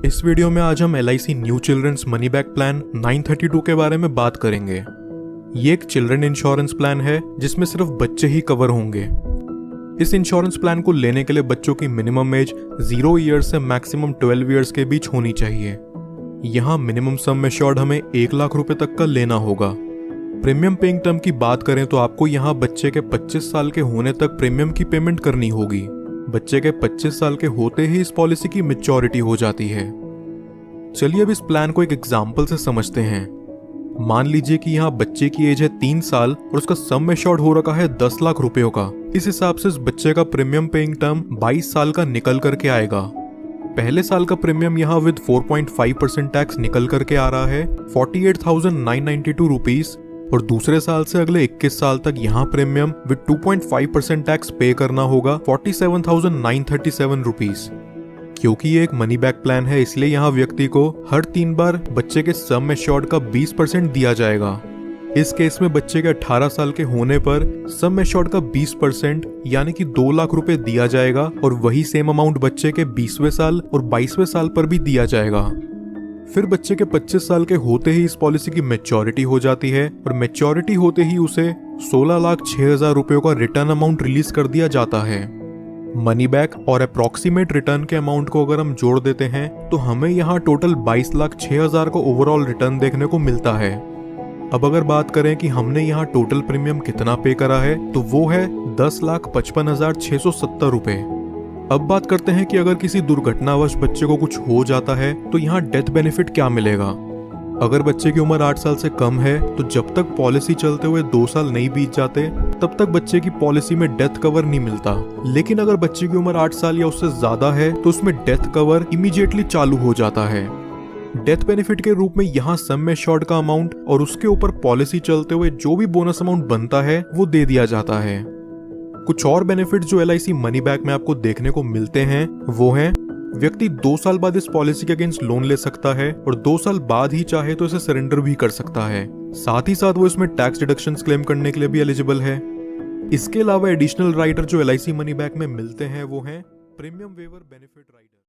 इस वीडियो में आज हम LIC new children's money back plan 932 के बारे में बात करेंगे। ये एक चिल्ड्रन इंश्योरेंस प्लान है जिसमें सिर्फ बच्चे ही कवर होंगे। इस इंश्योरेंस प्लान को लेने के लिए बच्चों की मिनिमम एज 0 ईयर्स से मैक्सिमम 12 ईयर्स के बीच होनी चाहिए। यहाँ मिनिमम सम एश्योर्ड हमें 1 लाख रुपए तक का लेना होगा। प्रीमियम पेइंग टर्म की बात करें तो आपको यहाँ बच्चे के 25 साल के होने तक प्रीमियम की पेमेंट करनी होगी। बच्चे के 25 साल के होते ही इस पॉलिसी की मैच्योरिटी हो जाती है। चलिए अब इस प्लान को एक एग्जाम्पल से समझते हैं। मान लीजिए कि यहाँ बच्चे की एज है 3 साल और उसका सम एश्योर्ड हो रखा है 10 लाख रुपयों का। इस हिसाब से इस बच्चे का प्रीमियम पेइंग टर्म 22 साल का निकल करके आएगा। पहले साल का प्रीमियम यहाँ विद 4.5% टैक्स निकल करके आ रहा है 48,992 रुपीज, और दूसरे साल से अगले 21 साल तक यहाँ प्रीमियम विद 2.5% टैक्स पे करना होगा 47,937 रुपीज। क्योंकि ये एक मनी बैक प्लान है इसलिए यहाँ व्यक्ति को हर 3 बार बच्चे के सम एश्योर्ड का 20% दिया जाएगा। इस केस में बच्चे के 18 साल के होने पर सम एश्योर्ड का 20% यानी कि 2 लाख रुपए दिया जाएगा, और वही सेम अमाउंट बच्चे के 20वें साल और 22वें साल पर भी दिया जाएगा। फिर बच्चे के 25 साल के होते ही इस पॉलिसी की मैच्योरिटी हो जाती है, और मैच्योरिटी होते ही उसे 16,06,000 रुपयों का रिटर्न अमाउंट रिलीज कर दिया जाता है। मनी बैक और अप्रॉक्सीमेट रिटर्न के अमाउंट को अगर हम जोड़ देते हैं तो हमें यहाँ टोटल 22,06,000 का ओवरऑल रिटर्न देखने को मिलता है। अब अगर बात करें कि हमने यहाँ टोटल प्रीमियम कितना पे करा है तो वो है 10,55,670 रुपए। अब बात करते हैं कि अगर किसी दुर्घटनावश बच्चे को कुछ हो जाता है तो यहाँ डेथ बेनिफिट क्या मिलेगा। अगर बच्चे की उम्र 8 साल से कम है तो जब तक पॉलिसी चलते हुए 2 साल नहीं बीत जाते तब तक बच्चे की पॉलिसी में डेथ कवर नहीं मिलता। लेकिन अगर बच्चे की उम्र 8 साल या उससे ज्यादा है तो उसमें डेथ कवर इमीडिएटली चालू हो जाता है। डेथ बेनिफिट के रूप में यहाँ सम एश्योर्ड का अमाउंट और उसके ऊपर पॉलिसी चलते हुए जो भी बोनस अमाउंट बनता है वो दे दिया जाता है। कुछ और बेनिफिट जो LIC मनी बैक में आपको देखने को मिलते हैं वो हैं, व्यक्ति 2 साल बाद इस पॉलिसी के अगेंस्ट लोन ले सकता है और 2 साल बाद ही चाहे तो इसे सरेंडर भी कर सकता है। साथ ही साथ वो इसमें टैक्स डिडक्शंस क्लेम करने के लिए भी एलिजिबल है। इसके अलावा एडिशनल राइटर जो LIC मनी बैक में मिलते हैं वो हैं प्रीमियम वेवर बेनिफिट राइटर।